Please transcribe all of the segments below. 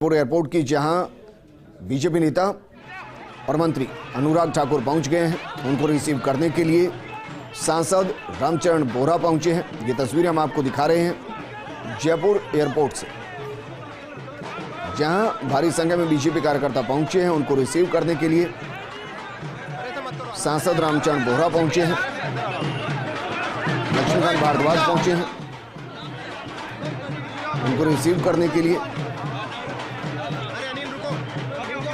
Airport की जहां BJP नेता और मंत्री अनुराग ठाकुर पहुंच गए हैं। उनको रिसीव करने के लिए सांसद रामचरण बोहरा पहुंचे हैं। ये तस्वीरें हम आपको दिखा रहे हैं जयपुर एयरपोर्ट से, जहां भारी संख्या में बीजेपी कार्यकर्ता पहुंचे हैं। उनको रिसीव करने के लिए सांसद रामचरण बोहरा पहुंचे हैं, लक्ष्मीकांत भारद्वाज पहुंचे हैं उनको रिसीव करने के लिए।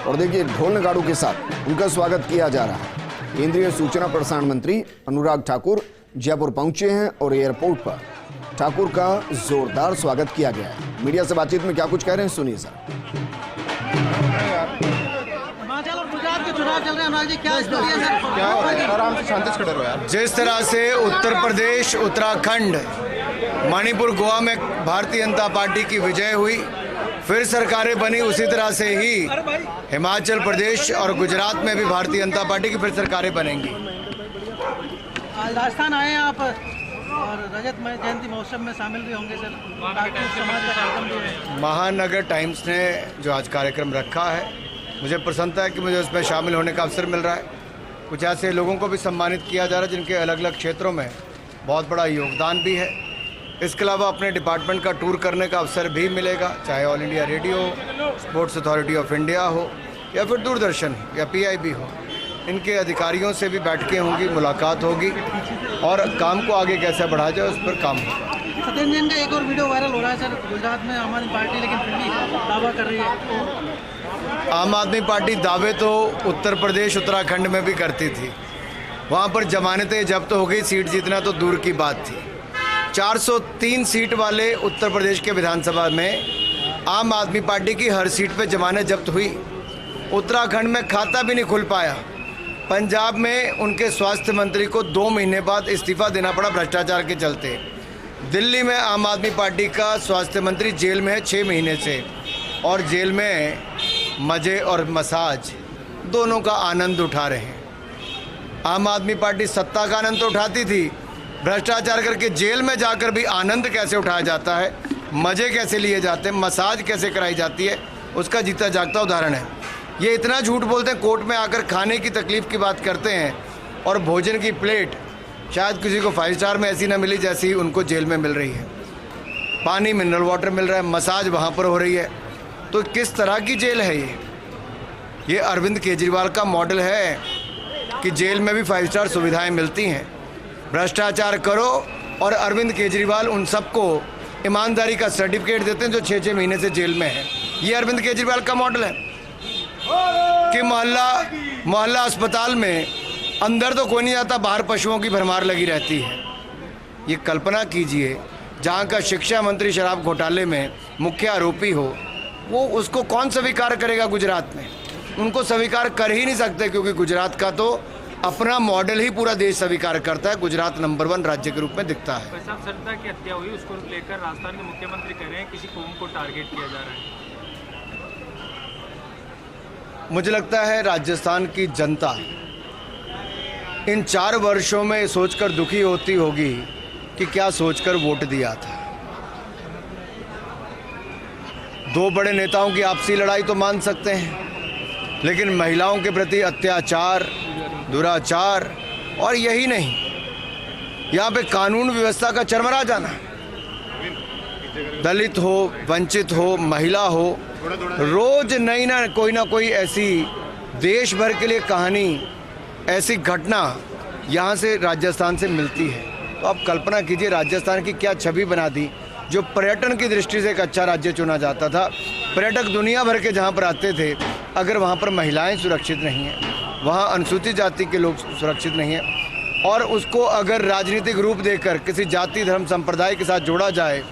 और देखिए ढोल नगाड़ों के साथ उनका स्वागत किया जा रहा है। केंद्रीय सूचना प्रसारण मंत्री अनुराग ठाकुर जयपुर पहुंचे हैं और एयरपोर्ट पर ठाकुर का जोरदार स्वागत किया गया है। मीडिया से बातचीत में क्या कुछ कह रहे हैं, सुनिए सर। हिमाचल और गुजरात के चुनाव चल रहे हैं, अनुराग जी क्या स्टोरी है सर? क्या आराम से शांति से खड़े रहो यार। जिस तरह से उत्तर प्रदेश, उत्तराखंड, मणिपुर, गोवा में भारतीय जनता पार्टी की विजय हुई, फिर सरकारें बनी, उसी तरह से ही हिमाचल प्रदेश और गुजरात में भी भारतीय जनता पार्टी की फिर सरकारें बनेंगी। आज राजस्थान आए हैं आप और रजत जयंती महोत्सव में शामिल भी होंगे सर। समाज का कार्यक्रम भी है। महानगर टाइम्स ने जो आज कार्यक्रम रखा है, मुझे प्रसन्नता है कि मुझे उसमें शामिल होने का अवसर मिल रहा है। कुछ ऐसे लोगों को भी सम्मानित किया जा रहा है जिनके अलग अलग क्षेत्रों में बहुत बड़ा योगदान भी है। इसके अलावा अपने डिपार्टमेंट का टूर करने का अवसर भी मिलेगा, चाहे all India radio, sports authority of India हो या फिर दूरदर्शन या पीआईबी हो। इनके अधिकारियों से भी बैठकें होंगी, मुलाकात होगी और काम को आगे कैसे बढ़ाया जाए उस पर काम होगा। सत्येंद्र जैन का एक और वीडियो वायरल हो रहा है सर, गुजरात में आम आदमी पार्टी लेकिन फिर भी दावा कर रही है। आम आदमी पार्टी दावे तो उत्तर प्रदेश, उत्तराखंड में भी करती थी। वहाँ पर जमानतें जब्त हो गई, सीट जीतना तो दूर की बात थी। 403 सीट वाले उत्तर प्रदेश के विधानसभा में आम आदमी पार्टी की हर सीट पे जमानत जब्त हुई। उत्तराखंड में खाता भी नहीं खुल पाया। पंजाब में उनके स्वास्थ्य मंत्री को 2 महीने बाद इस्तीफा देना पड़ा भ्रष्टाचार के चलते। दिल्ली में आम आदमी पार्टी का स्वास्थ्य मंत्री जेल में है 6 महीने से, और जेल में मज़े और मसाज दोनों का आनंद उठा रहे हैं। आम आदमी पार्टी सत्ता का आनंद तो उठाती थी, भ्रष्टाचार करके जेल में जाकर भी आनंद कैसे उठाया जाता है, मज़े कैसे लिए जाते हैं, मसाज कैसे कराई जाती है, उसका जीता जागता उदाहरण है। ये इतना झूठ बोलते हैं, कोर्ट में आकर खाने की तकलीफ़ की बात करते हैं और भोजन की प्लेट शायद किसी को 5 स्टार में ऐसी ना मिली जैसी उनको जेल में मिल रही है। पानी, मिनरल वाटर मिल रहा है, मसाज वहाँ पर हो रही है। तो किस तरह की जेल है ये अरविंद केजरीवाल का मॉडल है कि जेल में भी 5 स्टार सुविधाएँ मिलती हैं। भ्रष्टाचार करो और अरविंद केजरीवाल उन सबको ईमानदारी का सर्टिफिकेट देते हैं जो 6-6 महीने से जेल में है। ये अरविंद केजरीवाल का मॉडल है कि मोहल्ला अस्पताल में अंदर तो कोई नहीं जाता, बाहर पशुओं की भरमार लगी रहती है। ये कल्पना कीजिए, जहाँ का शिक्षा मंत्री शराब घोटाले में मुख्य आरोपी हो, वो उसको कौन स्वीकार करेगा? गुजरात में उनको स्वीकार कर ही नहीं सकते, क्योंकि गुजरात का तो अपना मॉडल ही पूरा देश स्वीकार करता है। गुजरात नंबर 1 राज्य के रूप में दिखता है। सरदा की हत्या हुई, उसको लेकर राजस्थान के मुख्यमंत्री कह रहे हैं किसी कौम को टारगेट किया जा रहा है। मुझे लगता है राजस्थान की जनता इन 4 वर्षों में सोचकर दुखी होती होगी कि क्या सोचकर वोट दिया था। 2 बड़े नेताओं की आपसी लड़ाई तो मान सकते हैं, लेकिन महिलाओं के प्रति अत्याचार, दुराचार, और यही नहीं, यहाँ पे कानून व्यवस्था का चरमरा जाना, दलित हो, वंचित हो, महिला हो, रोज नई ना कोई ऐसी देश भर के लिए कहानी, ऐसी घटना यहाँ से राजस्थान से मिलती है। तो आप कल्पना कीजिए राजस्थान की क्या छवि बना दी, जो पर्यटन की दृष्टि से एक अच्छा राज्य चुना जाता था। पर्यटक दुनिया भर के जहाँ पर आते थे, अगर वहाँ पर महिलाएं सुरक्षित नहीं हैं, वहाँ अनुसूचित जाति के लोग सुरक्षित नहीं हैं, और उसको अगर राजनीतिक रूप देकर किसी जाति, धर्म, संप्रदाय के साथ जोड़ा जाए,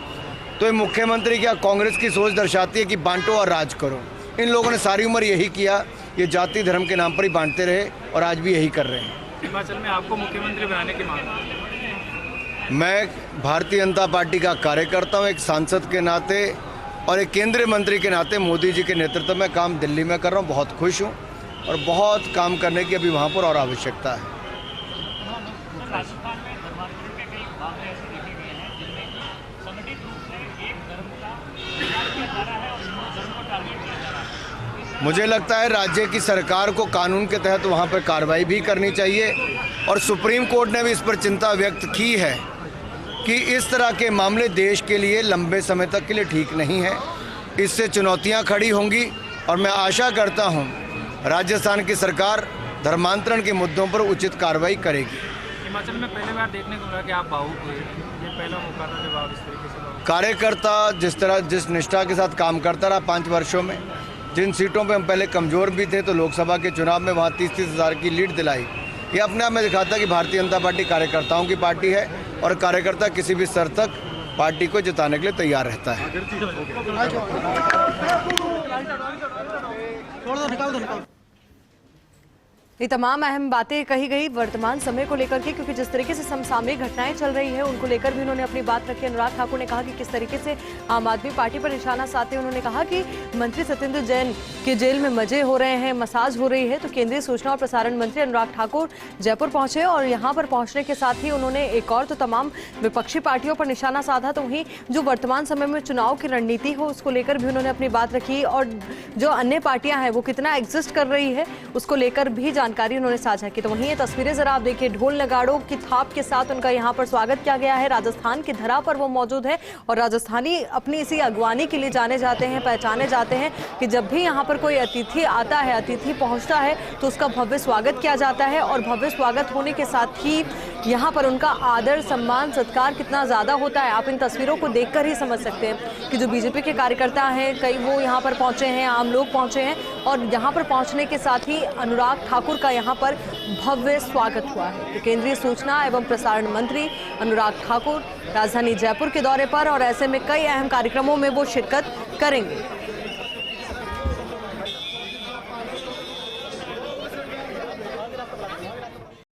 तो ये मुख्यमंत्री क्या कांग्रेस की सोच दर्शाती है कि बांटो और राज करो। इन लोगों ने सारी उम्र यही किया, ये जाति धर्म के नाम पर ही बांटते रहे और आज भी यही कर रहे हैं। हिमाचल में आपको मुख्यमंत्री बनाने की मांग? मैं भारतीय जनता पार्टी का कार्यकर्ता हूँ, एक सांसद के नाते और एक केंद्रीय मंत्री के नाते मोदी जी के नेतृत्व में काम दिल्ली में कर रहा हूँ। बहुत खुश हूँ और बहुत काम करने की अभी वहाँ पर और आवश्यकता है। संगठित रूप से एक धर्म का मुझे लगता है राज्य की सरकार को कानून के तहत वहाँ पर कार्रवाई भी करनी चाहिए और सुप्रीम कोर्ट ने भी इस पर चिंता व्यक्त की है कि इस तरह के मामले देश के लिए लंबे समय तक के लिए ठीक नहीं है। इससे चुनौतियाँ खड़ी होंगी और मैं आशा करता हूँ राजस्थान की सरकार धर्मांतरण के मुद्दों पर उचित कार्रवाई करेगी। हिमाचल में पहली बार देखने को मिला कि आप भावुक हुए, ये पहला मौका था जब आप इस तरीके से कार्यकर्ता जिस निष्ठा के साथ काम करता रहा 5 वर्षों में, जिन सीटों पे हम पहले कमज़ोर भी थे तो लोकसभा के चुनाव में वहाँ 30-30 हज़ार की लीड दिलाई। ये अपने आप में दिखाता कि भारतीय जनता पार्टी कार्यकर्ताओं की पार्टी है और कार्यकर्ता किसी भी स्तर तक पार्टी को जिताने के लिए तैयार रहता है। छोड़ दो, निकाल दो। ये तमाम अहम बातें कही गई वर्तमान समय को लेकर के, क्योंकि जिस तरीके से समसामयिक घटनाएं चल रही है उनको लेकर भी उन्होंने अपनी बात रखी। अनुराग ठाकुर ने कहा कि किस तरीके से आम आदमी पार्टी पर निशाना साधते उन्होंने कहा कि मंत्री सत्येंद्र जैन के जेल में मजे हो रहे हैं, मसाज हो रही है। तो केंद्रीय सूचना और प्रसारण मंत्री अनुराग ठाकुर जयपुर पहुंचे और यहाँ पर पहुंचने के साथ ही उन्होंने एक और तो तमाम विपक्षी पार्टियों पर निशाना साधा, तो वहीं जो वर्तमान समय में चुनाव की रणनीति हो उसको लेकर भी उन्होंने अपनी बात रखी और जो अन्य पार्टियां हैं वो कितना एग्जिस्ट कर रही है उसको लेकर भी जानकारी उन्होंने साझा की। तो वहीं ये तस्वीरें जरा आप देखिए, ढोल नगाड़ों की थाप के साथ उनका यहाँ पर स्वागत किया गया है। राजस्थान की धरा पर वो मौजूद है और राजस्थानी अपनी इसी अगवानी के लिए जाने जाते हैं, पहचाने जाते हैं कि जब भी यहाँ पर कोई अतिथि आता है, अतिथि पहुँचता है तो उसका भव्य स्वागत किया जाता है और भव्य स्वागत होने के साथ ही यहाँ पर उनका आदर, सम्मान, सत्कार कितना ज़्यादा होता है आप इन तस्वीरों को देखकर ही समझ सकते हैं कि जो बीजेपी के कार्यकर्ता हैं कई वो यहाँ पर पहुँचे हैं, आम लोग पहुँचे हैं और यहाँ पर पहुँचने के साथ ही अनुराग ठाकुर का यहाँ पर भव्य स्वागत हुआ है। तो केंद्रीय सूचना एवं प्रसारण मंत्री अनुराग ठाकुर राजधानी जयपुर के दौरे पर और ऐसे में कई अहम कार्यक्रमों में वो शिरकत करेंगे।